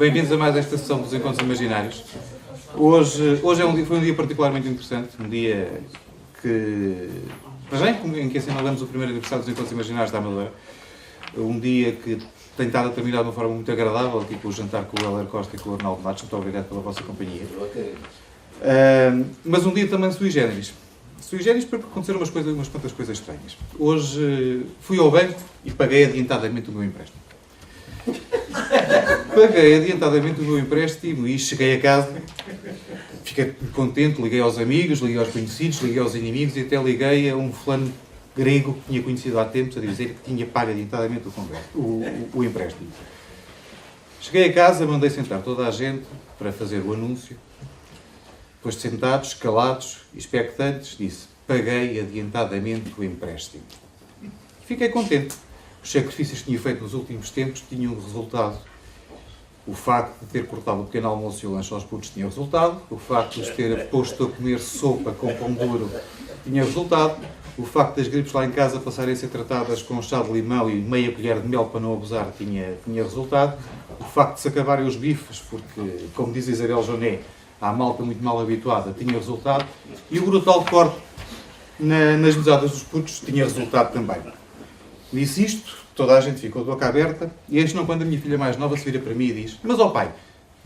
Bem-vindos a mais esta sessão dos Encontros Imaginários. Hoje foi um dia particularmente interessante, um dia em que assinalamos o primeiro aniversário dos Encontros Imaginários da Amadora. Um dia que tem estado a terminar de uma forma muito agradável, aqui com o jantar com o Heller Costa e com o Arnaldo Matos. Muito obrigado pela vossa companhia. Mas um dia também sui generis. Sui generis porque aconteceram umas quantas coisas estranhas. Hoje fui ao banco e paguei adiantadamente o meu empréstimo. Paguei adiantadamente o meu empréstimo e cheguei a casa, fiquei contente, liguei aos amigos, liguei aos conhecidos, liguei aos inimigos e até liguei a um fulano grego que tinha conhecido há tempos a dizer que tinha pago adiantadamente o empréstimo. Cheguei a casa, mandei sentar toda a gente para fazer o anúncio. Depois de sentados, calados, expectantes, disse: paguei adiantadamente o empréstimo. Fiquei contente. Os sacrifícios que tinha feito nos últimos tempos tinham resultado. O facto de ter cortado o pequeno almoço e o lanche aos putos tinha resultado. O facto de os ter posto a comer sopa com pão duro tinha resultado. O facto das gripes lá em casa passarem a ser tratadas com chá de limão e meia colher de mel para não abusar tinha resultado. O facto de se acabarem os bifes, porque, como diz Isabel Joné, há malta muito mal habituada, tinha resultado. E o brutal corte nas mesadas dos putos tinha resultado também. Disse isto, toda a gente ficou de boca aberta, e eis não quando a minha filha mais nova se vira para mim e diz: mas ó pai,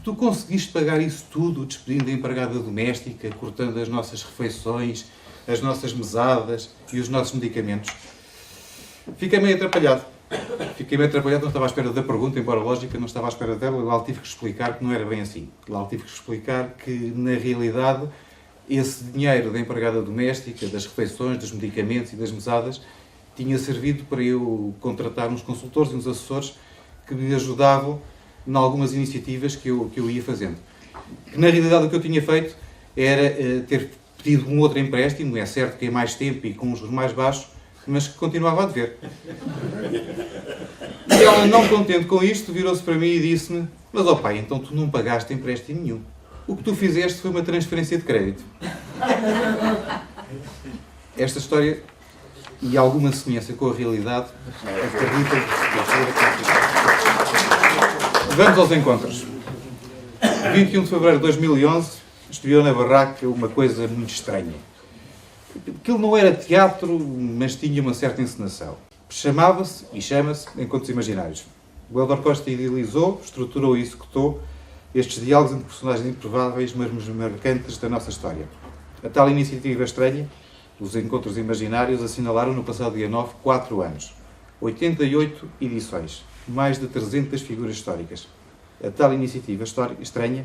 tu conseguiste pagar isso tudo despedindo a empregada doméstica, cortando as nossas refeições, as nossas mesadas e os nossos medicamentos? Fiquei meio atrapalhado, não estava à espera da pergunta, embora lógica, não estava à espera dela, e lá tive que explicar que não era bem assim. Lá tive que explicar que, na realidade, esse dinheiro da empregada doméstica, das refeições, dos medicamentos e das mesadas, tinha servido para eu contratar uns consultores e uns assessores que me ajudavam em algumas iniciativas que eu ia fazendo. Que, na realidade, o que eu tinha feito era ter pedido um outro empréstimo, é certo que em mais tempo e com uns juros mais baixos, mas que continuava a dever. E ela, não contente com isto, virou-se para mim e disse-me: mas ó pai, então tu não pagaste empréstimo nenhum. O que tu fizeste foi uma transferência de crédito. Esta história e alguma semelhança com a realidade acredito. Vamos aos encontros. 21 de fevereiro de 2011, estreou na Barraca uma coisa muito estranha. Aquilo não era teatro, mas tinha uma certa encenação. Chamava-se, e chama-se, Encontros Imaginários. O Heller Costa idealizou, estruturou e executou estes diálogos entre personagens improváveis, mas marcantes da nossa história. A tal iniciativa estranha, os Encontros Imaginários, assinalaram no passado dia 9 4 anos. 88 edições. Mais de 300 figuras históricas. A tal iniciativa estranha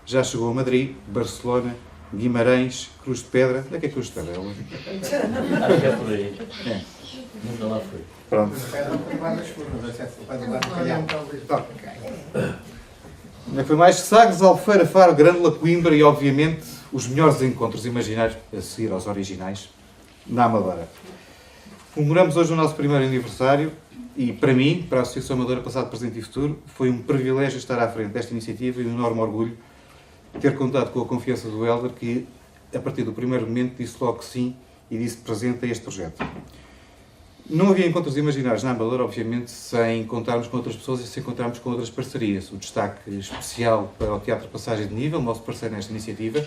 já chegou a Madrid, Barcelona, Guimarães, Cruz de Pedra. Onde é que é Cruz de Pedra? É por aí. É. Nunca lá fui. Pronto. Foi mais Sagres, Albufeira, Faro, Grândola, Coimbra e, obviamente, os melhores encontros imaginários, a seguir aos originais, na Amadora. Comemoramos hoje o nosso primeiro aniversário e, para mim, para a Associação Amadora Passado, Presente e Futuro, foi um privilégio estar à frente desta iniciativa e um enorme orgulho ter contado com a confiança do Heller, que, a partir do primeiro momento, disse logo que sim e disse presente a este projeto. Não havia encontros imaginários na Amadora, obviamente, sem contarmos com outras pessoas e sem contarmos com outras parcerias. O destaque especial para o Teatro Passagem de Nível, nosso parceiro nesta iniciativa,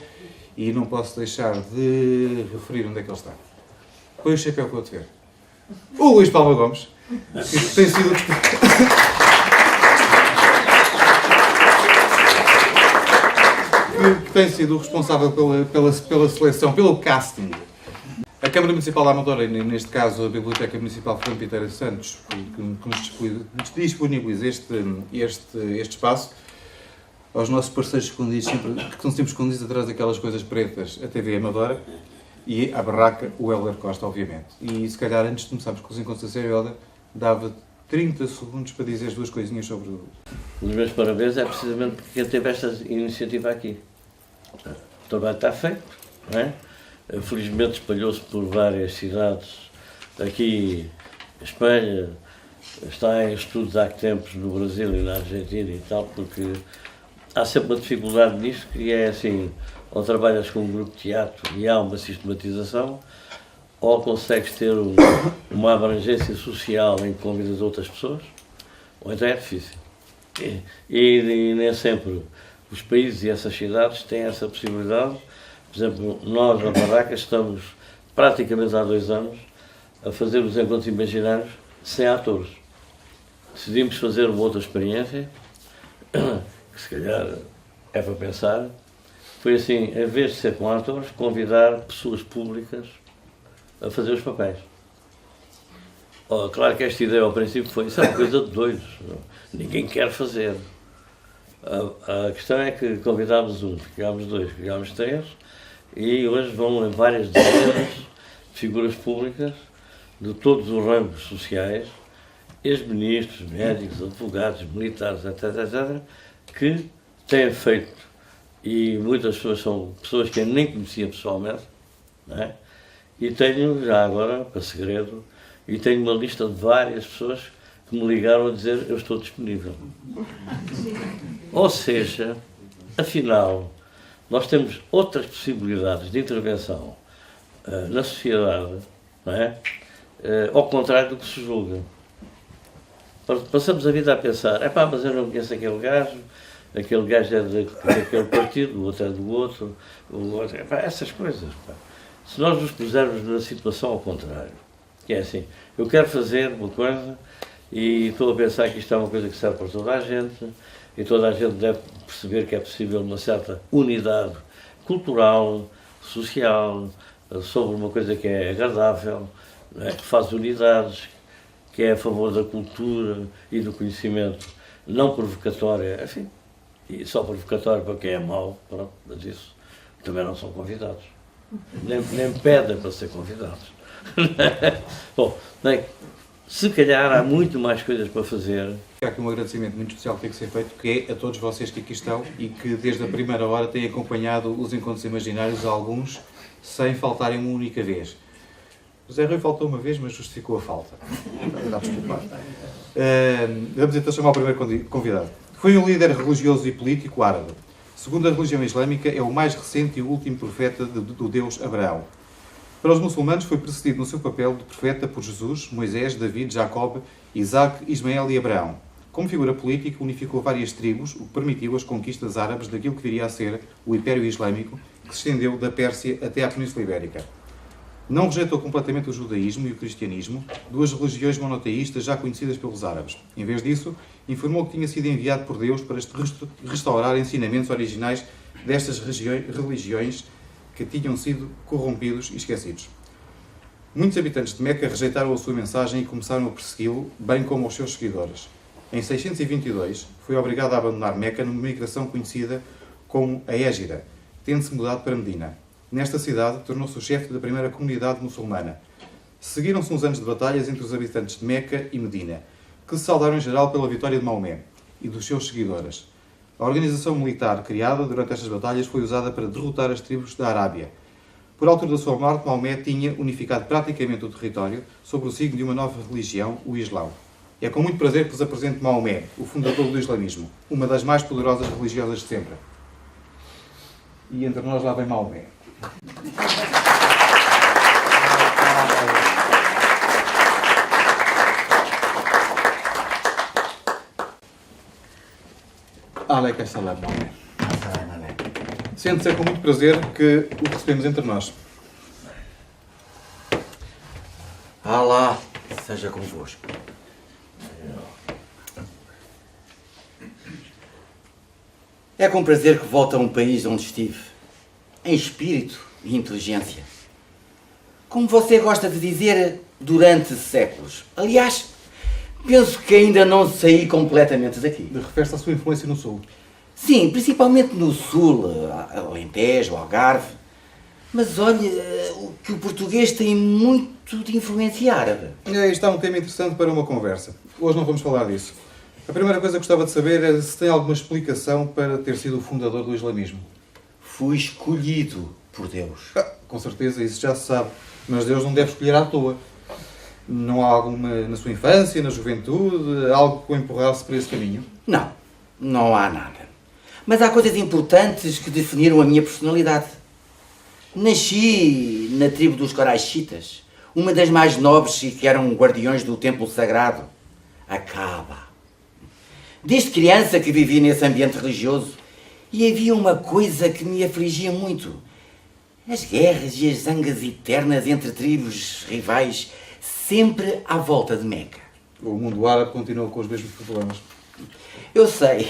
e não posso deixar de referir onde é que ele está. Põe o chapéu para eu te ver. O Luís Palma Gomes, que tem sido... que tem sido o responsável pela seleção, pelo casting. A Câmara Municipal da Amadora, neste caso a Biblioteca Municipal Fernando Piteira Santos, que nos disponibiliza este espaço, aos nossos parceiros escondidos, que estão sempre escondidos atrás daquelas coisas pretas, a TV Amadora, e à Barraca, o Heller Costa, obviamente. E se calhar, antes de começarmos com os encontros da série Heller, dava 30 segundos para dizer as duas coisinhas sobre o... Os meus parabéns é precisamente porque quem teve esta iniciativa aqui. O trabalho está feito, não é? Felizmente espalhou-se por várias cidades. Aqui, Espanha, está em estudos há tempos no Brasil e na Argentina e tal, porque há sempre uma dificuldade nisto, que é assim, ou trabalhas com um grupo de teatro e há uma sistematização, ou consegues ter uma abrangência social em que convidas outras pessoas, ou então é difícil. E nem sempre os países e essas cidades têm essa possibilidade. Por exemplo, nós na Barraca estamos praticamente há 2 anos a fazer os encontros imaginários sem atores. Decidimos fazer uma outra experiência, que se calhar é para pensar. Foi assim, em vez de ser com atores, convidar pessoas públicas a fazer os papéis. Claro que esta ideia ao princípio foi, isso é uma coisa de doidos, ninguém quer fazer. A questão é que convidámos um, ficámos 2, ficámos 3, e hoje vão em várias dezenas de figuras públicas de todos os ramos sociais, ex-ministros, médicos, advogados, militares, etc., etc., que têm feito, e muitas pessoas são pessoas que eu nem conhecia pessoalmente, não é? E tenho já agora, para segredo, e tenho uma lista de várias pessoas que me ligaram a dizer eu estou disponível. Ou seja, afinal, nós temos outras possibilidades de intervenção na sociedade, não é? Ao contrário do que se julga. Passamos a vida a pensar, mas eu não conheço aquele gajo é daquele partido, o outro é do outro, essas coisas. Se nós nos pusermos na situação ao contrário, que é assim, eu quero fazer uma coisa e estou a pensar que isto é uma coisa que serve para toda a gente, e toda a gente deve perceber que é possível uma certa unidade cultural, social, sobre uma coisa que é agradável, não é? Que faz unidades, que é a favor da cultura e do conhecimento, não provocatória, enfim, e só provocatória para quem é mau, pronto, mas isso também não são convidados. Nem pedem para ser convidados. Bom, bem, se calhar há muito mais coisas para fazer. Há aqui um agradecimento muito especial que tem que ser feito, que é a todos vocês que aqui estão e que desde a primeira hora têm acompanhado os encontros imaginários, alguns sem faltarem uma única vez. O Zé Rui faltou uma vez, mas justificou a falta. Dá desculpar. Vamos então chamar o primeiro convidado. Foi um líder religioso e político árabe. Segundo a religião islâmica, é o mais recente e o último profeta do Deus Abraão. Para os muçulmanos, foi precedido no seu papel de profeta por Jesus, Moisés, David, Jacob, Isaac, Ismael e Abraão. Como figura política, unificou várias tribos, o que permitiu as conquistas árabes daquilo que viria a ser o Império Islâmico, que se estendeu da Pérsia até à Península Ibérica. Não rejeitou completamente o judaísmo e o cristianismo, duas religiões monoteístas já conhecidas pelos árabes. Em vez disso, informou que tinha sido enviado por Deus para restaurar ensinamentos originais destas religiões que tinham sido corrompidos e esquecidos. Muitos habitantes de Meca rejeitaram a sua mensagem e começaram a persegui-lo, bem como os seus seguidores. Em 622, foi obrigado a abandonar Meca numa migração conhecida como a Hégira, tendo-se mudado para Medina. Nesta cidade, tornou-se o chefe da primeira comunidade muçulmana. Seguiram-se uns anos de batalhas entre os habitantes de Meca e Medina, que se saldaram em geral pela vitória de Maomé e dos seus seguidores. A organização militar criada durante estas batalhas foi usada para derrotar as tribos da Arábia. Por altura da sua morte, Maomé tinha unificado praticamente o território sob o signo de uma nova religião, o Islão. É com muito prazer que vos apresento Maomé, o fundador do islamismo, uma das mais poderosas religiosas de sempre. E entre nós lá vem Maomé. Aleika salam, Maomé. Sente-se com muito prazer que o recebemos entre nós. Allah seja convosco. É com prazer que volto a um país onde estive, em espírito e inteligência. Como você gosta de dizer, durante séculos. Aliás, penso que ainda não saí completamente daqui. Refere-se à sua influência no Sul. Sim, principalmente no Sul, Alentejo, Algarve. Mas olha, que o português tem muito de influência árabe. Aí está um tema interessante para uma conversa. Hoje não vamos falar disso. A primeira coisa que gostava de saber é se tem alguma explicação para ter sido o fundador do islamismo. Fui escolhido por Deus. Com certeza, isso já se sabe. Mas Deus não deve escolher à toa. Não há alguma na sua infância, na juventude, algo que o empurrasse para esse caminho? Não, não há nada. Mas há coisas importantes que definiram a minha personalidade. Nasci na tribo dos Quraishitas, uma das mais nobres e que eram guardiões do templo sagrado, a Kaaba. Desde criança que vivi nesse ambiente religioso. E havia uma coisa que me afligia muito. As guerras e as zangas eternas entre tribos rivais, sempre à volta de Meca. O mundo árabe continua com os mesmos problemas. Eu sei.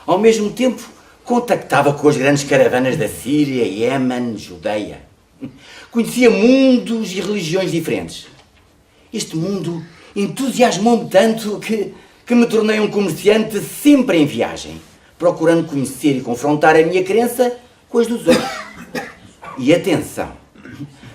Ao mesmo tempo, contactava com as grandes caravanas da Síria, Iémen, Judeia. Conhecia mundos e religiões diferentes. Este mundo entusiasmou-me tanto que me tornei um comerciante sempre em viagem, procurando conhecer e confrontar a minha crença com as dos outros. E atenção,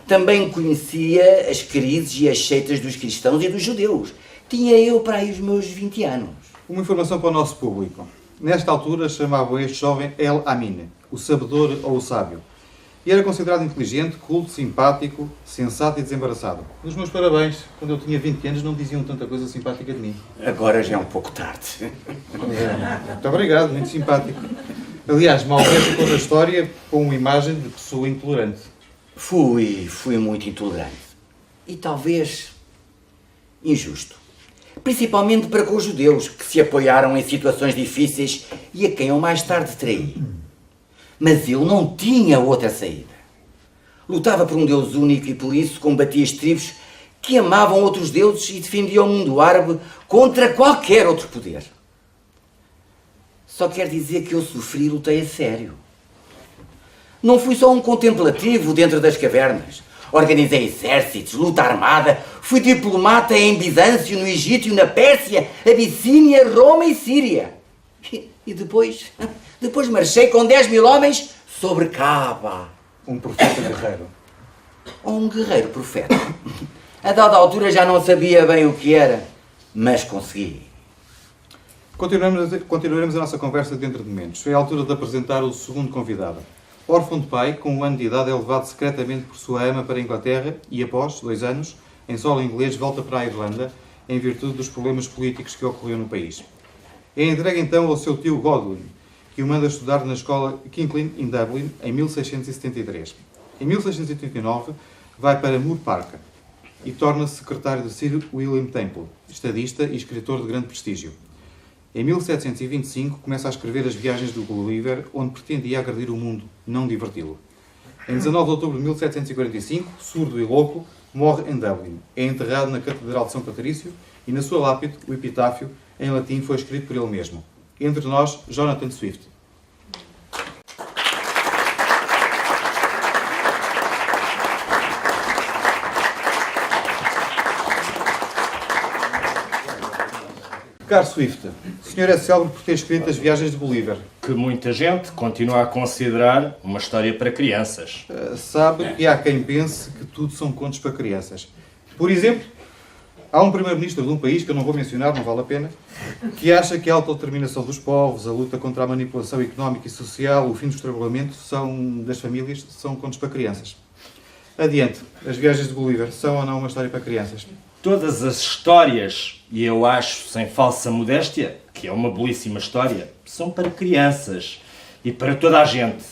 também conhecia as crises e as seitas dos cristãos e dos judeus. Tinha eu para aí os meus 20 anos. Uma informação para o nosso público. Nesta altura chamavam este jovem El Amin, o sabedor ou o sábio. E era considerado inteligente, culto, simpático, sensato e desembaraçado. Os meus parabéns. Quando eu tinha 20 anos não diziam tanta coisa simpática de mim. Agora já é um pouco tarde. Muito obrigado, muito simpático. Aliás, Maomé ficou na história com uma imagem de pessoa intolerante. Fui muito intolerante. E talvez injusto. Principalmente para com os judeus, que se apoiaram em situações difíceis e a quem eu mais tarde traí. Mas ele não tinha outra saída. Lutava por um Deus único e por isso combatia as tribos que amavam outros deuses e defendia o mundo árabe contra qualquer outro poder. Só quer dizer que eu sofri e lutei a sério. Não fui só um contemplativo dentro das cavernas. Organizei exércitos, luta armada, fui diplomata em Bizâncio, no Egito, na Pérsia, Abissínia, Roma e Síria. E depois marchei com 10.000 homens sobre Caba. Um profeta guerreiro. Ou um guerreiro profeta. A dada altura já não sabia bem o que era, mas consegui. Continuaremos a nossa conversa dentro de momentos. É a altura de apresentar o segundo convidado. Órfão de pai, com 1 ano de idade, é levado secretamente por sua ama para a Inglaterra e, após 2 anos, em solo inglês, volta para a Irlanda, em virtude dos problemas políticos que ocorriam no país. É entregue então ao seu tio Godwin, que o manda estudar na escola Kincklin, em Dublin, em 1673. Em 1689, vai para Moor Park e torna-se secretário de Sir William Temple, estadista e escritor de grande prestígio. Em 1725, começa a escrever As Viagens do Gulliver, onde pretendia agredir o mundo, não diverti-lo. Em 19 de outubro de 1745, surdo e louco, morre em Dublin. É enterrado na Catedral de São Patrício e, na sua lápide, o epitáfio, em latim, foi escrito por ele mesmo. Entre nós, Jonathan Swift. Caro Swift, o senhor é célebre por ter escrito As Viagens de Gulliver. Que muita gente continua a considerar uma história para crianças. Sabe que há quem pense que tudo são contos para crianças. Por exemplo, há um primeiro-ministro de um país, que eu não vou mencionar, não vale a pena, que acha que a autodeterminação dos povos, a luta contra a manipulação económica e social, o fim do estrangulamento das famílias, são contos para crianças. Adiante. As Viagens de Gulliver são ou não uma história para crianças? Todas as histórias, e eu acho, sem falsa modéstia, que é uma belíssima história, são para crianças e para toda a gente.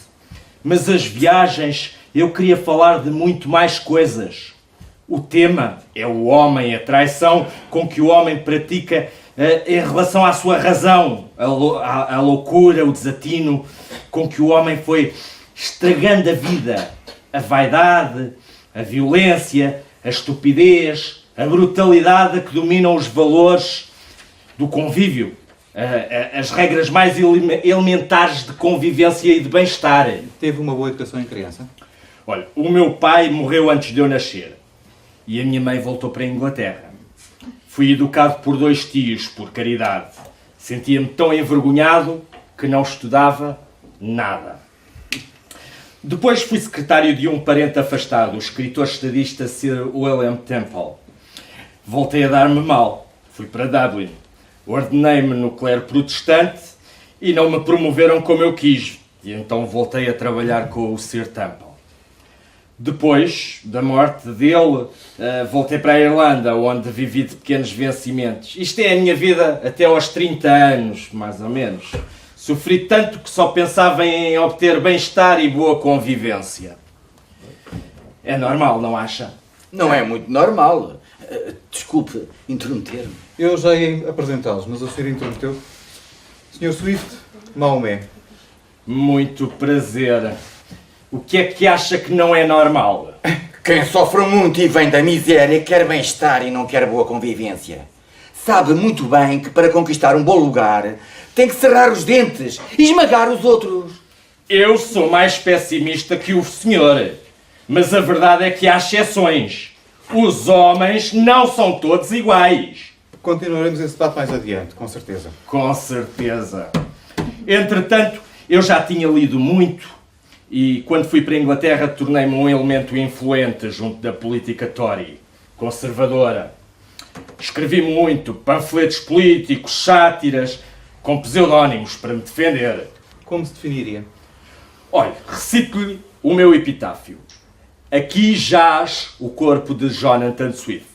Mas as viagens, eu queria falar de muito mais coisas. O tema é o homem, a traição com que o homem pratica em relação à sua razão, a loucura, o desatino com que o homem foi estragando a vida, a vaidade, a violência, a estupidez, a brutalidade que dominam os valores do convívio, as regras mais elementares de convivência e de bem-estar. Teve uma boa educação em criança? Olha, o meu pai morreu antes de eu nascer e a minha mãe voltou para a Inglaterra. Fui educado por 2 tios, por caridade. Sentia-me tão envergonhado que não estudava nada. Depois fui secretário de um parente afastado, o escritor estadista Sir William Temple. Voltei a dar-me mal. Fui para Dublin. Ordenei-me no clero protestante e não me promoveram como eu quis. E então voltei a trabalhar com o Sir Temple. Depois da morte dele, voltei para a Irlanda, onde vivi de pequenos vencimentos. Isto é a minha vida até aos 30 anos, mais ou menos. Sofri tanto que só pensava em obter bem-estar e boa convivência. É normal, não acha? Não é muito normal. Desculpe interromper-me. Eu já ia apresentá-los, mas o senhor interrompeu. Sr. Swift, Maomé. Muito prazer. O que é que acha que não é normal? Quem sofre muito e vem da miséria quer bem-estar e não quer boa convivência. Sabe muito bem que para conquistar um bom lugar tem que cerrar os dentes e esmagar os outros. Eu sou mais pessimista que o senhor, mas a verdade é que há exceções. Os homens não são todos iguais. Continuaremos esse debate mais adiante, com certeza. Com certeza. Entretanto, eu já tinha lido muito e quando fui para a Inglaterra tornei-me um elemento influente junto da política Tory, conservadora. Escrevi muito, panfletos políticos, sátiras, com pseudónimos para me defender. Como se definiria? Olha, recito-lhe o meu epitáfio. Aqui jaz o corpo de Jonathan Swift,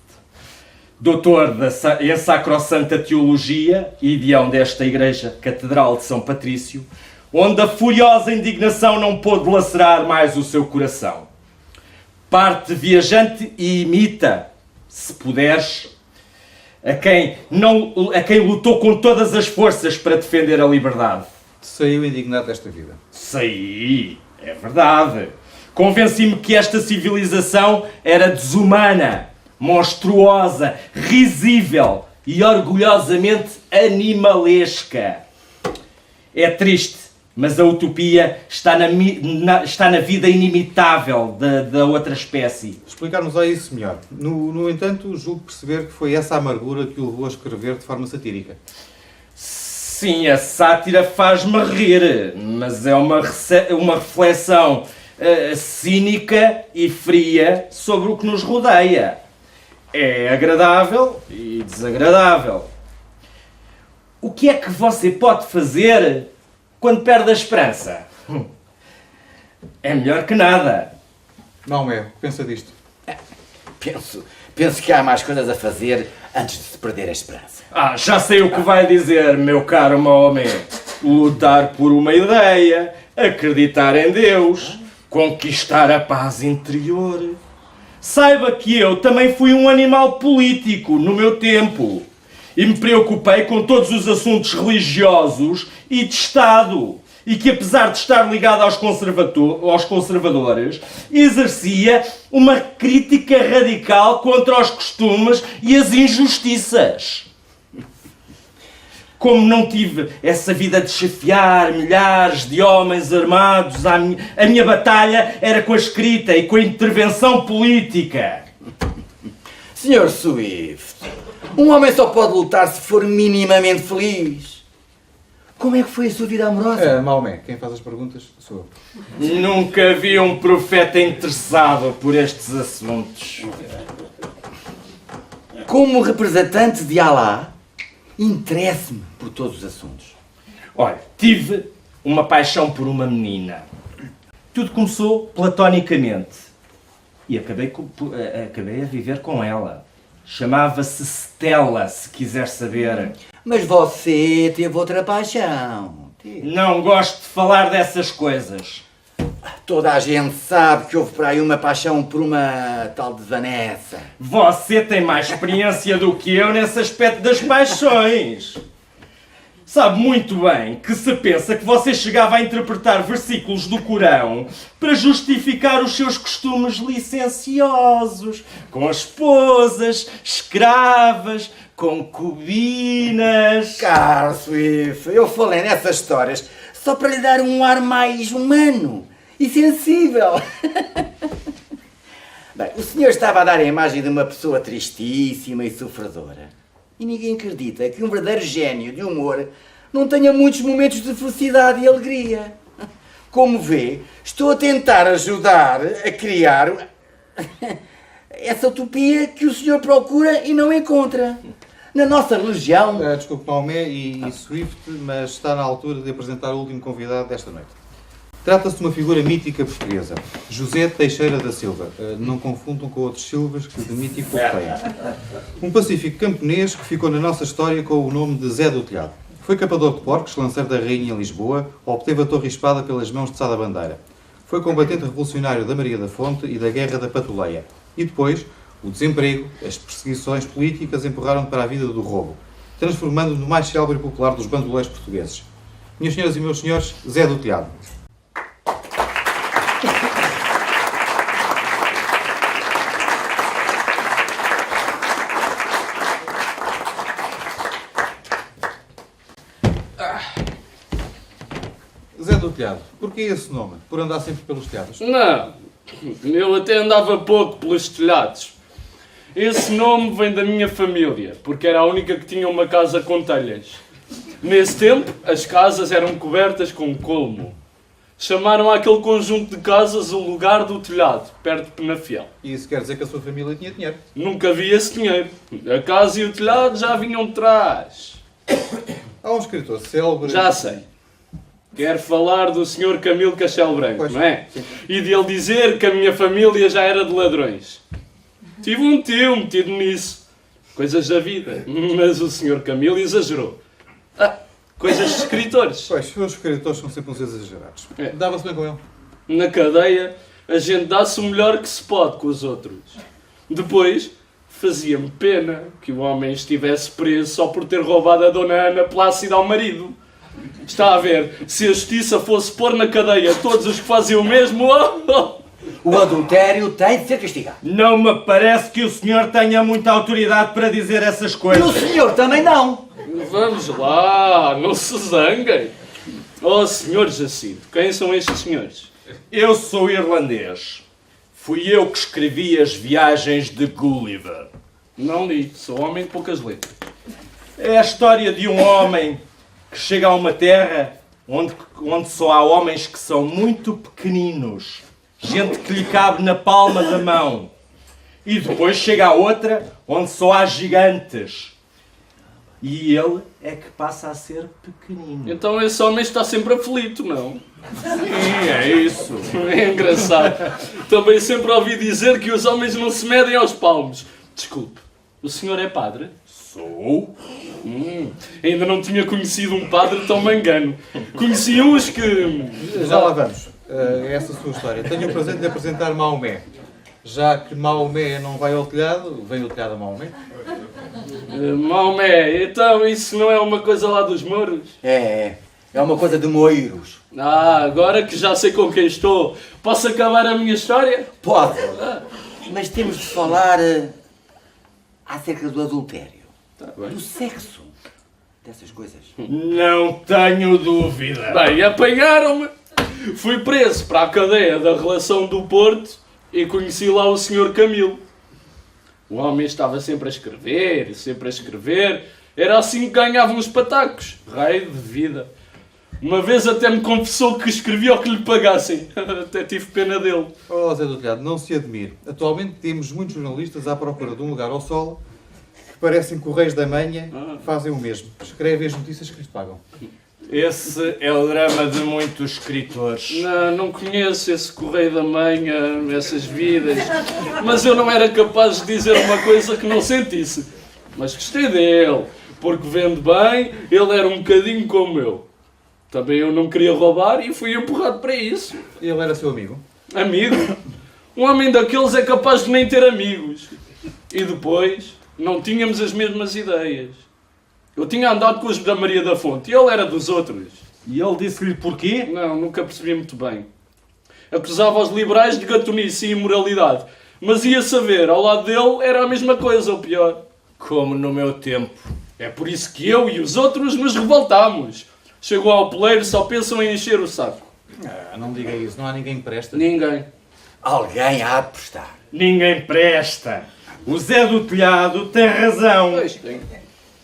doutor em Sacrossanta Teologia e ideão desta Igreja Catedral de São Patrício, onde a furiosa indignação não pôde lacerar mais o seu coração. Parte viajante e imita, se puderes, a quem lutou com todas as forças para defender a liberdade. Saiu indignado desta vida. Saí, é verdade. Convenci-me que esta civilização era desumana, monstruosa, risível e orgulhosamente animalesca. É triste, mas a utopia está na vida inimitável da outra espécie. Explicar-nos a isso melhor. No entanto, julgo perceber que foi essa amargura que o levou a escrever de forma satírica. Sim, a sátira faz-me rir, mas é uma reflexão cínica e fria sobre o que nos rodeia. É agradável e desagradável. O que é que você pode fazer quando perde a esperança? É melhor que nada. Maomé, o que pensa disto? Penso que há mais coisas a fazer antes de se perder a esperança. Já sei o que vai dizer, meu caro Maomé. Lutar por uma ideia, acreditar em Deus, conquistar a paz interior. Saiba que eu também fui um animal político no meu tempo e me preocupei com todos os assuntos religiosos e de Estado, e que apesar de estar ligado aos conservadores, exercia uma crítica radical contra os costumes e as injustiças. Como não tive essa vida de chefiar milhares de homens armados, a minha batalha era com a escrita e com a intervenção política. Sr. Swift, um homem só pode lutar se for minimamente feliz. Como é que foi a sua vida amorosa? Maomé, quem faz as perguntas sou eu. Nunca vi um profeta interessado por estes assuntos. Como representante de Alá, interesse-me por todos os assuntos. Olha, tive uma paixão por uma menina. Tudo começou platonicamente e acabei a viver com ela. Chamava-se Stella, se quiser saber. Mas você teve outra paixão. Não gosto de falar dessas coisas. Toda a gente sabe que houve por aí uma paixão por uma tal de Vanessa. Você tem mais experiência do que eu nesse aspecto das paixões. Sabe muito bem que se pensa que você chegava a interpretar versículos do Corão para justificar os seus costumes licenciosos, com esposas, escravas, concubinas... Caro Swift, eu falei nessas histórias só para lhe dar um ar mais humano e sensível. Bem, o senhor estava a dar a imagem de uma pessoa tristíssima e sofredora. E ninguém acredita que um verdadeiro gênio de humor não tenha muitos momentos de felicidade e alegria. Como vê, estou a tentar ajudar a criar essa utopia que o senhor procura e não encontra. Na nossa religião... Desculpe, Maomé e Swift, mas está na altura de apresentar o último convidado desta noite. Trata-se de uma figura mítica portuguesa, José Teixeira da Silva. Não confundam com outros Silvas que de mítico têm. Um pacífico camponês que ficou na nossa história com o nome de Zé do Telhado. Foi capador de porcos, lanceiro da Rainha em Lisboa, obteve a Torre e Espada pelas mãos de Sá da Bandeira. Foi combatente revolucionário da Maria da Fonte e da Guerra da Patuleia. E depois, o desemprego, as perseguições políticas empurraram-no para a vida do roubo, transformando-o no mais célebre e popular dos bandoleiros portugueses. Minhas senhoras e meus senhores, Zé do Telhado. Zé do Telhado, porquê esse nome? Por andar sempre pelos telhados? Não, eu até andava pouco pelos telhados. Esse nome vem da minha família, porque era a única que tinha uma casa com telhas. Nesse tempo, as casas eram cobertas com colmo. Chamaram aquele conjunto de casas o lugar do telhado, perto de Penafiel. E isso quer dizer que a sua família tinha dinheiro? Nunca vi esse dinheiro. A casa e o telhado já vinham de trás. Há um escritor célebre... Já sei. Quero falar do Sr. Camilo Castelo Branco, Pois, não é? sim. E de ele dizer que a minha família já era de ladrões. Tive um tio metido nisso. Coisas da vida. Mas o Sr. Camilo exagerou. Coisas de escritores. Pois, os escritores são sempre uns exagerados. É. Dava-se bem com ele. Na cadeia, a gente dá-se o melhor que se pode com os outros. Depois, fazia-me pena que o homem estivesse preso só por ter roubado a Dona Ana Plácida ao marido. Está a ver, se a justiça fosse pôr na cadeia todos os que fazem o mesmo... O adultério tem de ser castigado. Não me parece que o senhor tenha muita autoridade para dizer essas E o coisas. senhor também não. Vamos lá, não se zanguem. Oh, Sr. Jacinto, quem são estes senhores? Eu sou irlandês. Fui eu que escrevi as viagens de Gulliver. Não li, sou homem de poucas letras. É a história de um homem que chega a uma terra onde só há homens que são muito pequeninos. Gente que lhe cabe na palma da mão. E depois chega a outra onde só há gigantes. E ele é que passa a ser pequenino. Então esse homem está sempre aflito, não? Sim, é isso. É engraçado. Também sempre ouvi dizer que os homens não se medem aos palmos. Desculpe, o senhor é padre? Sou. Ainda não tinha conhecido um padre tão mangano. Conheci uns que... Já lá vamos. É essa a sua história. Tenho o prazer de lhe apresentar Maomé. Já que Maomé não vai ao telhado, vem o telhado a Maomé. Maomé, então isso não é uma coisa lá dos mouros? É uma coisa de moiros. Agora que já sei com quem estou, posso acabar a minha história? Pode. Mas temos de falar acerca do adultério. Do sexo. Dessas coisas. Não tenho dúvida. Bem, apanharam-me. Fui preso para a cadeia da relação do Porto e conheci lá o Sr. Camilo. O homem estava sempre a escrever, sempre a escrever. Era assim que ganhava uns patacos. Rei de vida. Uma vez até me confessou que escrevia o que lhe pagassem. Até tive pena dele. Oh, Zé do Telhado, não se admire. Atualmente temos muitos jornalistas à procura de um lugar ao sol que parecem correios da manhã, fazem o mesmo. Escrevem as notícias que lhes pagam. Esse é o drama de muitos escritores. Não conheço esse Correio da Manhã, essas vidas. Mas eu não era capaz de dizer uma coisa que não sentisse. Mas gostei dele, porque vende bem, ele era um bocadinho como eu. Também eu não queria roubar e fui empurrado para isso. Ele era seu amigo. Amigo? Um homem daqueles é capaz de nem ter amigos. E depois, não tínhamos as mesmas ideias. Eu tinha andado com os da Maria da Fonte e ele era dos outros. E ele disse-lhe porquê? Não, nunca percebi muito bem. Acusava os liberais de gatunice e imoralidade. Mas ia saber, ao lado dele era a mesma coisa, ou pior. Como no meu tempo. É por isso que eu e os outros nos revoltámos. Chegou ao poleiro, só pensam em encher o saco. Não diga isso, não há ninguém que presta. Ninguém. Alguém há de prestar. Ninguém presta. O Zé do Telhado tem razão. Pois tem.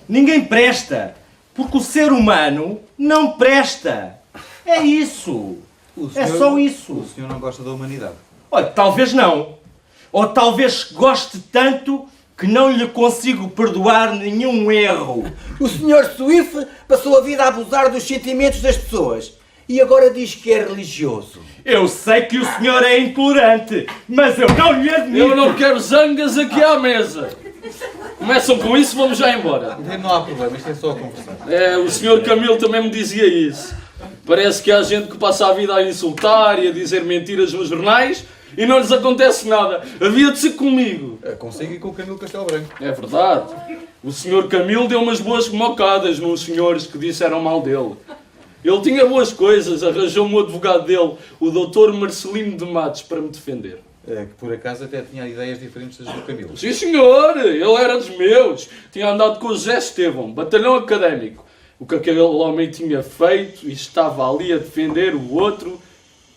Ninguém presta. Porque o ser humano não presta. É isso. O É senhor- só isso. O senhor não gosta da humanidade. Olha, talvez não. Ou talvez goste tanto que não lhe consigo perdoar nenhum erro. O Sr. Swift passou a vida a abusar dos sentimentos das pessoas. E agora diz que é religioso. Eu sei que o senhor é intolerante, mas eu não lhe admito. Eu não quero zangas aqui à mesa. Começam com isso, vamos já embora. Não há problema, isto é só a conversar. O Sr. Camilo também me dizia isso. Parece que há gente que passa a vida a insultar e a dizer mentiras nos jornais e não lhes acontece nada. Havia de ser comigo. Consigo e com o Camilo Castelo Branco. É verdade. O Sr. Camilo deu umas boas mocadas nos senhores que disseram mal dele. Ele tinha boas coisas, arranjou-me o advogado dele, o Dr. Marcelino de Matos, para me defender. Que por acaso até tinha ideias diferentes das do Camilo. Sim, senhor, ele era dos meus. Tinha andado com o José Estevão, batalhão académico. O que aquele homem tinha feito e estava ali a defender o outro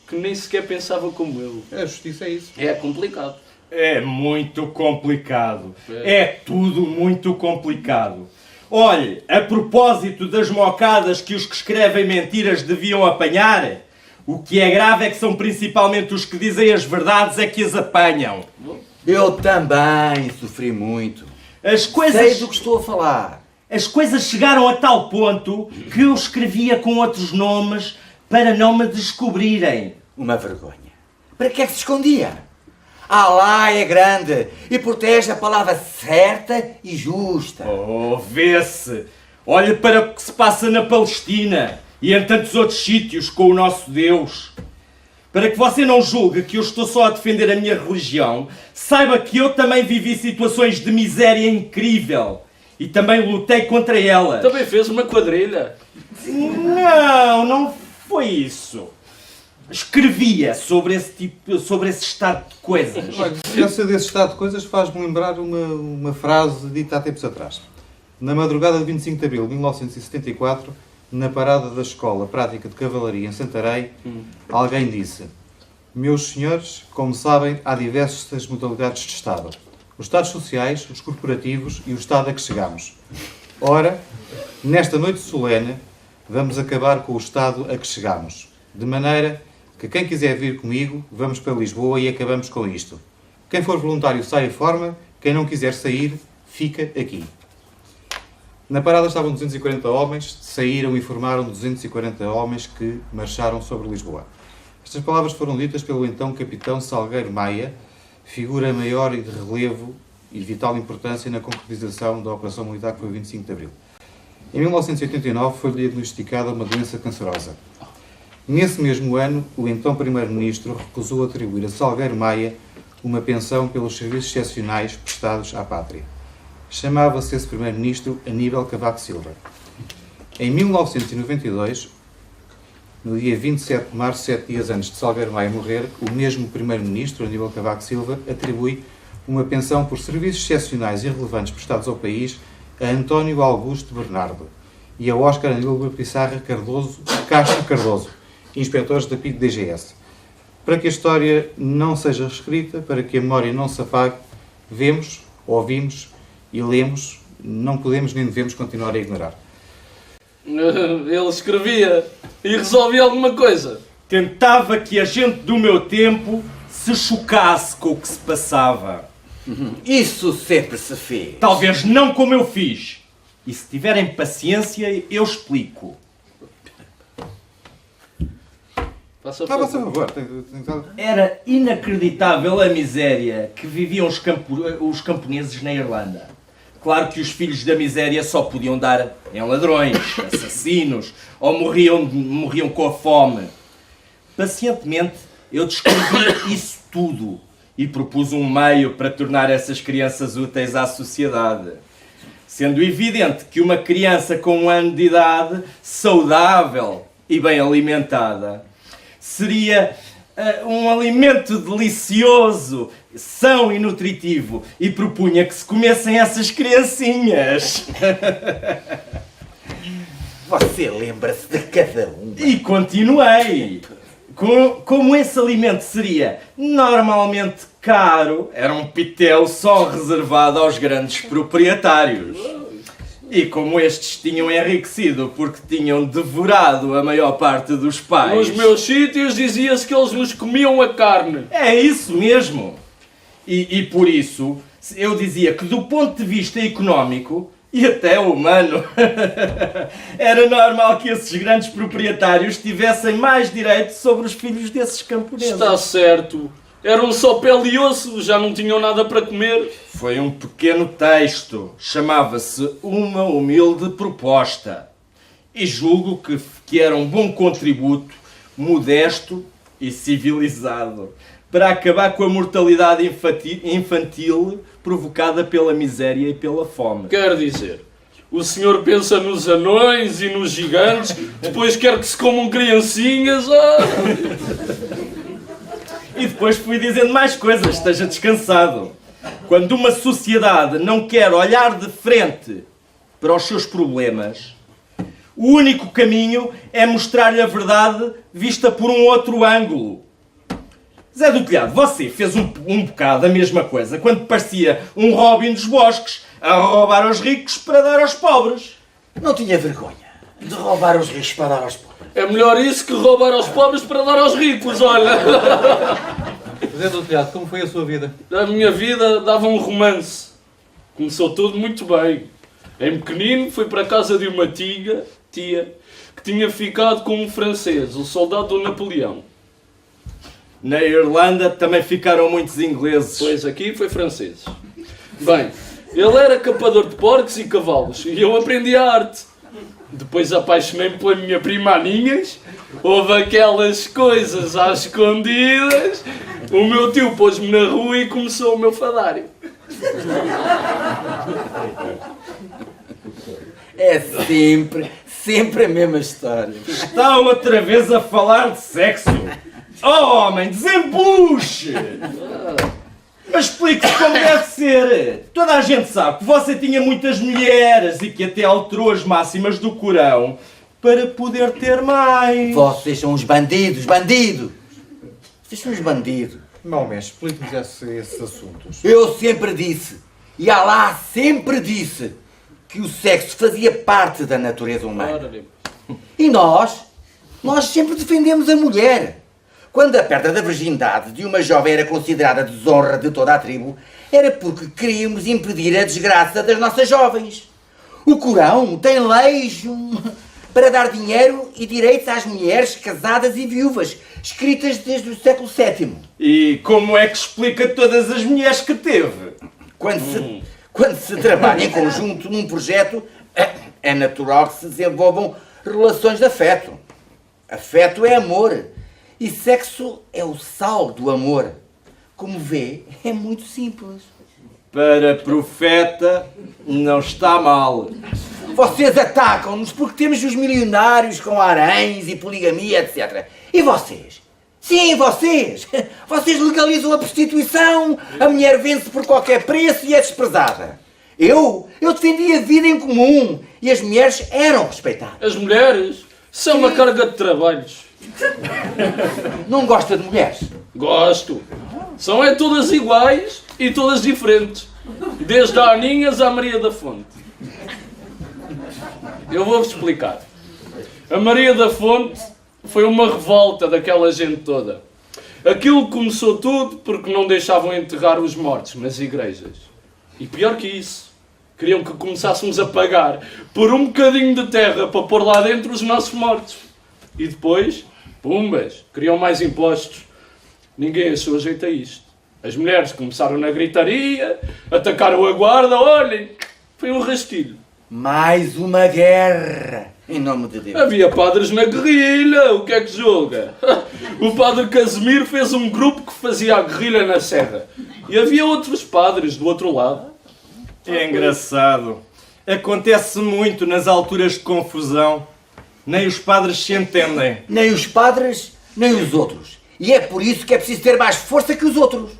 que nem sequer pensava como ele. A justiça é isso. É complicado. É muito complicado. É tudo muito complicado. Olhe, a propósito das mocadas que os que escrevem mentiras deviam apanhar, o que é grave é que são principalmente os que dizem as verdades é que as apanham. Eu também sofri muito. As Sei coisas, do que estou a falar. as coisas chegaram a tal ponto que eu escrevia com outros nomes para não me descobrirem. Uma vergonha. Para que é que se escondia? Alá é grande e protege a palavra certa e justa. Oh, vê-se. Olhe para o que se passa na Palestina e em tantos outros sítios com o nosso Deus. Para que você não julgue que eu estou só a defender a minha religião, saiba que eu também vivi situações de miséria incrível e também lutei contra elas. Também fez uma quadrilha. Não foi isso. Escrevia sobre esse estado de coisas. Olha, essa desse estado de coisas faz-me lembrar uma frase dita há tempos atrás. Na madrugada de 25 de abril de 1974, na parada da Escola Prática de Cavalaria em Santarém, alguém disse: meus senhores, como sabem, há diversas modalidades de Estado. Os Estados sociais, os corporativos e o Estado a que chegamos. Ora, nesta noite solene, vamos acabar com o Estado a que chegamos. De maneira que quem quiser vir comigo, vamos para Lisboa e acabamos com isto. Quem for voluntário sai a forma, quem não quiser sair, fica aqui. Na parada estavam 240 homens, saíram e formaram 240 homens que marcharam sobre Lisboa. Estas palavras foram ditas pelo então capitão Salgueiro Maia, figura maior e de relevo e vital importância na concretização da Operação Militar que foi o 25 de Abril. Em 1989 foi diagnosticada uma doença cancerosa. Nesse mesmo ano, o então Primeiro-Ministro recusou atribuir a Salgueiro Maia uma pensão pelos serviços excepcionais prestados à pátria. Chamava-se esse Primeiro-Ministro Aníbal Cavaco Silva. Em 1992, no dia 27 de março, 7 dias antes de Salgueiro Maia morrer, o mesmo Primeiro-Ministro, Aníbal Cavaco Silva, atribui uma pensão por serviços excepcionais e relevantes prestados ao país a António Augusto Bernardo e a Óscar Aníbal Pissarra Castro Cardoso, inspectores da PIDE-DGS. Para que a história não seja reescrita, para que a memória não se apague, vemos, ouvimos e lemos, não podemos nem devemos continuar a ignorar. Ele escrevia e resolvia alguma coisa. Tentava que a gente do meu tempo se chocasse com o que se passava. Isso sempre se fez. Talvez não como eu fiz. E se tiverem paciência, eu explico. Faça Faça favor. favor. Era inacreditável a miséria que viviam os camponeses na Irlanda. Claro que os filhos da miséria só podiam dar em ladrões, assassinos, ou morriam com a fome. Pacientemente, eu descrevi isso tudo e propus um meio para tornar essas crianças úteis à sociedade. Sendo evidente que uma criança com 1 ano de idade, saudável e bem alimentada, seria um alimento delicioso, são e nutritivo, e propunha que se comessem essas criancinhas. Você lembra-se de cada um. E continuei. Como esse alimento seria normalmente caro, era um pitel só reservado aos grandes proprietários. E como estes tinham enriquecido porque tinham devorado a maior parte dos pais... Nos meus sítios dizia-se que eles nos comiam a carne. É isso mesmo. E por isso eu dizia que do ponto de vista económico e até humano era normal que esses grandes proprietários tivessem mais direito sobre os filhos desses camponeses. Está certo. Eram só pele e osso, já não tinham nada para comer. Foi um pequeno texto, chamava-se Uma Humilde Proposta. E julgo que era um bom contributo, modesto e civilizado, para acabar com a mortalidade infantil provocada pela miséria e pela fome. Quer dizer, O senhor pensa nos anões e nos gigantes, depois quer que se comam criancinhas. E depois fui dizendo mais coisas, esteja descansado. Quando uma sociedade não quer olhar de frente para os seus problemas, o único caminho é mostrar-lhe a verdade vista por um outro ângulo. Zé do Telhado, você fez um bocado a mesma coisa quando parecia um Robin dos Bosques a roubar aos ricos para dar aos pobres. Não tinha vergonha de roubar os ricos para dar aos pobres. É melhor isso que roubar aos pobres para dar aos ricos, olha. Zé do Telhado, como foi a sua vida? A minha vida dava um romance. Começou tudo muito bem. Em pequenino fui para a casa de uma tia, que tinha ficado com um francês, o soldado do Napoleão. Na Irlanda também ficaram muitos ingleses. Pois aqui foi francês. Bem, ele era capador de porcos e cavalos e eu aprendi a arte. Depois apaixonei-me pela minha prima Aninhas. Houve aquelas coisas às escondidas. O meu tio pôs-me na rua e começou o meu fadário. É sempre a mesma história. Está outra vez a falar de sexo. Oh, homem, desembuche! Mas explique-se como deve ser. Toda a gente sabe que você tinha muitas mulheres e que até alterou as máximas do Corão para poder ter mais. Vocês são uns bandidos. Vocês são uns bandidos. Maomé, explique-nos esses assuntos. Eu sempre disse, e Alá sempre disse, que o sexo fazia parte da natureza humana. E nós sempre defendemos a mulher. Quando a perda da virgindade de uma jovem era considerada desonra de toda a tribo, era porque queríamos impedir a desgraça das nossas jovens. O Corão tem leis para dar dinheiro e direitos às mulheres casadas e viúvas, escritas desde o século VII. E como é que explica todas as mulheres que teve? Quando se trabalha em conjunto num projeto, é natural que se desenvolvam relações de afeto. Afeto é amor. E sexo é o sal do amor. Como vê, é muito simples. Para profeta, não está mal. Vocês atacam-nos porque temos os milionários com haréns e poligamia, etc. E vocês? Sim, vocês! Vocês legalizam a prostituição, a mulher vende-se por qualquer preço e é desprezada. Eu defendia a vida em comum e as mulheres eram respeitadas. As mulheres são uma carga de trabalhos. Não gosta de mulheres? Gosto. São todas iguais e todas diferentes. Desde a Aninhas à Maria da Fonte. Eu vou-vos explicar. A Maria da Fonte foi uma revolta daquela gente toda. Aquilo começou tudo porque não deixavam enterrar os mortos nas igrejas. E pior que isso, queriam que começássemos a pagar por um bocadinho de terra para pôr lá dentro os nossos mortos. E depois, pumbas, queriam mais impostos. Ninguém achou jeito a isto. As mulheres começaram na gritaria, atacaram a guarda, olhem, foi um rastilho. Mais uma guerra, em nome de Deus. Havia padres na guerrilha, o que é que julga? O padre Casimiro fez um grupo que fazia a guerrilha na serra. E havia outros padres do outro lado. É engraçado. Acontece muito nas alturas de confusão. Nem os padres se entendem. Nem os padres, nem os outros. E é por isso que é preciso ter mais força que os outros.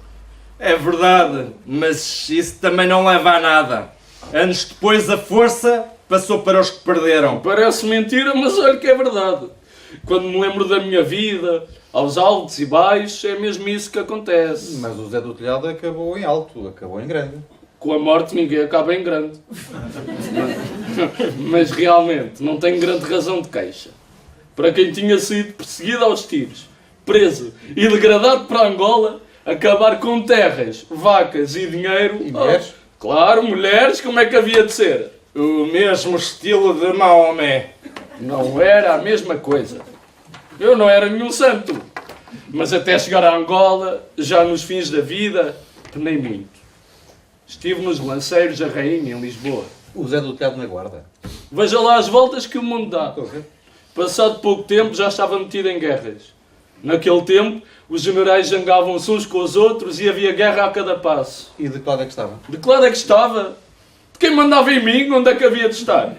É verdade, mas isso também não leva a nada. Anos depois a força passou para os que perderam. Parece mentira, mas olha que é verdade. Quando me lembro da minha vida, aos altos e baixos, é mesmo isso que acontece. Mas o Zé do Telhado acabou em alto, acabou em grande. Com a morte ninguém acaba em grande. Mas realmente, não tenho grande razão de queixa. Para quem tinha sido perseguido aos tiros, preso e degradado para Angola, acabar com terras, vacas e dinheiro... E mulheres? Claro, mulheres, como é que havia de ser? O mesmo estilo de Maomé. Não era a mesma coisa. Eu não era nenhum santo. Mas até chegar a Angola, já nos fins da vida, penei muito. Estive nos Lanceiros da Rainha, em Lisboa. O Zé do Telhado na guarda. Veja lá as voltas que o mundo dá. Estou a ver. Passado pouco tempo, já estava metido em guerras. Naquele tempo, os generais zangavam-se uns com os outros e havia guerra a cada passo. E de que lado é que estava? De que lado é que estava? De Quem mandava em mim, onde é que havia de estar?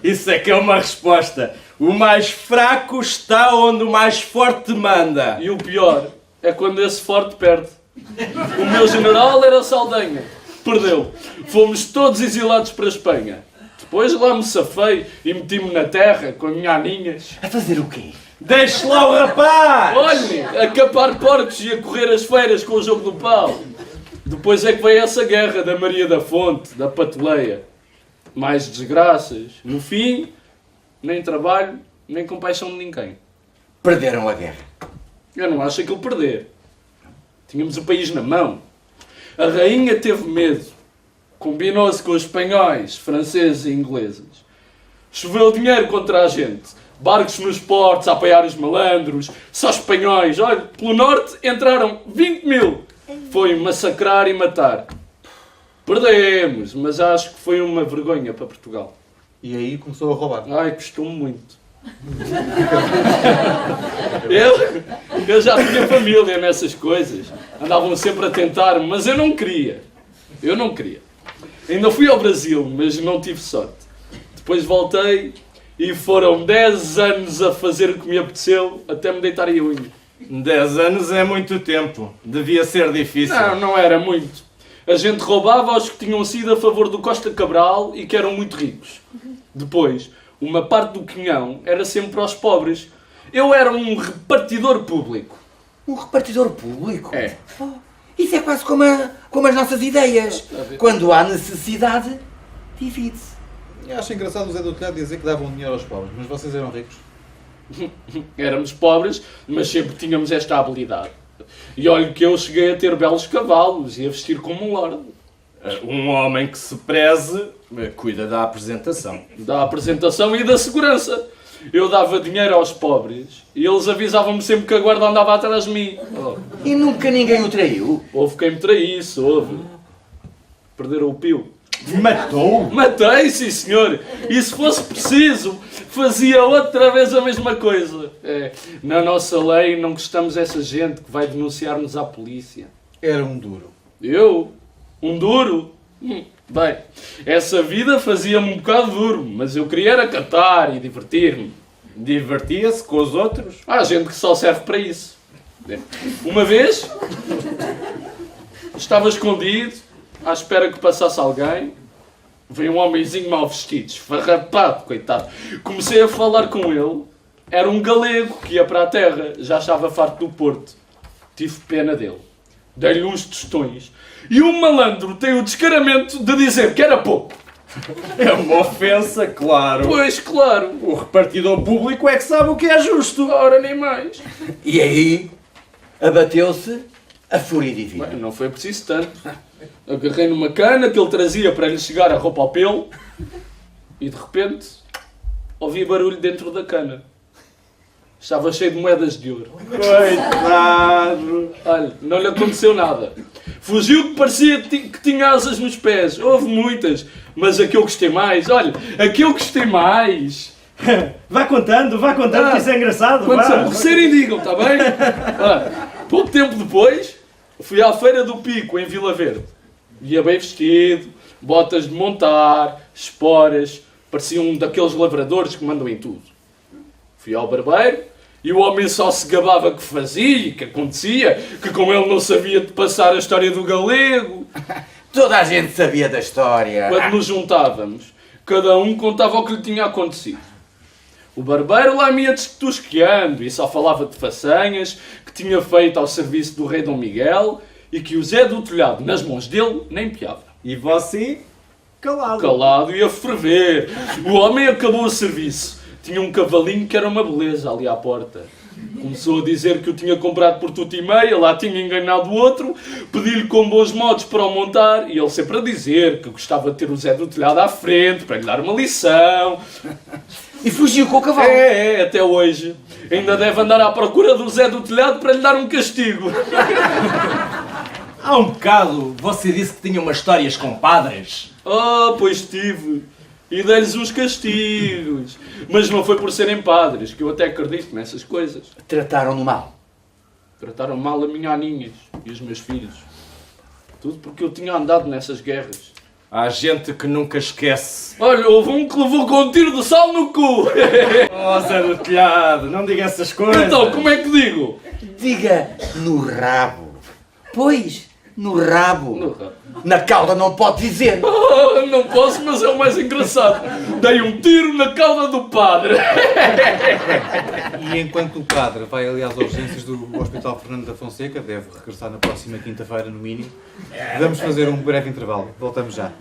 Isso é que é uma resposta. O mais fraco está onde o mais forte manda. E o pior é quando esse forte perde. O meu general era Saldanha. Perdeu. Fomos todos exilados para a Espanha. Depois lá me safei e meti-me na terra com as minhas aninhas. A fazer o quê? Deixe lá o rapaz! Olhe, a capar porcos e a correr as feiras com o jogo do pau. Depois é que veio essa guerra da Maria da Fonte, da Patuleia. Mais desgraças. No fim, nem trabalho, nem compaixão de ninguém. Perderam a guerra. Eu não acho aquilo perder. Tínhamos o país na mão. A rainha teve medo. Combinou-se com os espanhóis, franceses e ingleses. Choveu dinheiro contra a gente. Barcos nos portos a apoiar os malandros. Só espanhóis. Olha, pelo norte entraram 20 mil. Foi massacrar e matar. Perdemos, mas acho que foi uma vergonha para Portugal. E aí começou a roubar. Ai, custou-me muito. Eu já tinha família nessas coisas. Andavam sempre a tentar, mas eu não queria. Eu não queria. Ainda fui ao Brasil, mas não tive sorte. Depois voltei e foram 10 anos a fazer o que me apeteceu até me deitar a unha. 10 anos é muito tempo. Devia ser difícil. Não era muito. A gente roubava aos que tinham sido a favor do Costa Cabral e que eram muito ricos. Depois, uma parte do quinhão era sempre aos pobres. Eu era um repartidor público. Um repartidor público? É. Oh, isso é quase como as nossas ideias. Quando há necessidade, divide-se. Eu acho engraçado o Zé do Telhado dizer que davam dinheiro aos pobres, mas vocês eram ricos. Éramos pobres, mas sempre tínhamos esta habilidade. E olha que eu cheguei a ter belos cavalos e a vestir como um lorde. Um homem que se preze, cuida da apresentação. Da apresentação e da segurança. Eu dava dinheiro aos pobres e eles avisavam-me sempre que a guarda andava atrás de mim. Oh. E nunca ninguém o traiu? Houve quem me traísse, houve. Perderam o pio. Matou? Matei, sim senhor. E se fosse preciso, fazia outra vez a mesma coisa. É, na nossa lei não gostamos dessa gente que vai denunciar-nos à polícia. Era um duro. Eu? Um duro? Bem, essa vida fazia-me um bocado duro, mas eu queria era cantar e divertir-me. Divertia-se com os outros? Há gente que só serve para isso. Uma vez, estava escondido, à espera que passasse alguém. Veio um homenzinho mal vestido, esfarrapado, coitado. Comecei a falar com ele. Era um galego que ia para a terra, já estava farto do Porto. Tive pena dele. Dei-lhe uns tostões. E o malandro tem o descaramento de dizer que era pouco. É uma ofensa, claro. Pois, claro. O repartidor público é que sabe o que é justo. Ora, nem mais. E aí, abateu-se a fúria divina. Bem, não foi preciso tanto. Agarrei numa cana que ele trazia para lhe chegar a roupa ao pelo e de repente ouvi barulho dentro da cana. Estava cheio de moedas de ouro. Coitado. Olha, não lhe aconteceu nada. Fugiu que parecia que tinha asas nos pés. Houve muitas, mas a que eu gostei mais, olha, a que eu gostei mais. Vá contando que isso é engraçado. Quando se vá. aborrecerem, digam, está bem? Olha, pouco tempo depois, fui à Feira do Pico, em Vila Verde. Ia bem vestido, botas de montar, esporas, parecia um daqueles lavradores que mandam em tudo. Fui ao barbeiro e o homem só se gabava que fazia, que acontecia, que com ele não sabia de passar a história do galego. Toda a gente sabia da história. Quando nos juntávamos, cada um contava o que lhe tinha acontecido. O barbeiro lá me ia tosqueando e só falava de façanhas que tinha feito ao serviço do rei Dom Miguel e que o Zé do Telhado, nas mãos dele, nem piava. E você, calado. Calado e a ferver. O homem acabou o serviço. Tinha um cavalinho que era uma beleza ali à porta. Começou a dizer que o tinha comprado por tudo e meia, lá tinha enganado o outro, pedi-lhe com bons modos para o montar e ele sempre a dizer que gostava de ter o Zé do Telhado à frente para lhe dar uma lição. E fugiu com o cavalo. Até hoje. Ainda deve andar à procura do Zé do Telhado para lhe dar um castigo. Há um bocado você disse que tinha umas histórias com padres. Ah, pois tive. E dei-lhes uns castigos. Mas não foi por serem padres, que eu até acredito nessas coisas. Trataram-no mal. Trataram mal a minha aninhas e os meus filhos. Tudo porque eu tinha andado nessas guerras. Há gente que nunca esquece. Olha, houve um que levou com um tiro de sal no cu. Oh, Zé do Telhado, não diga essas coisas. Então, como é que digo? Diga no rabo. Pois, no rabo. No rabo. Na cauda não pode dizer. Ah, não posso, mas é o mais engraçado. Dei um tiro na cauda do padre. E enquanto o padre vai ali às urgências do Hospital Fernando da Fonseca, deve regressar na próxima quinta-feira no mínimo, vamos fazer um breve intervalo. Voltamos já.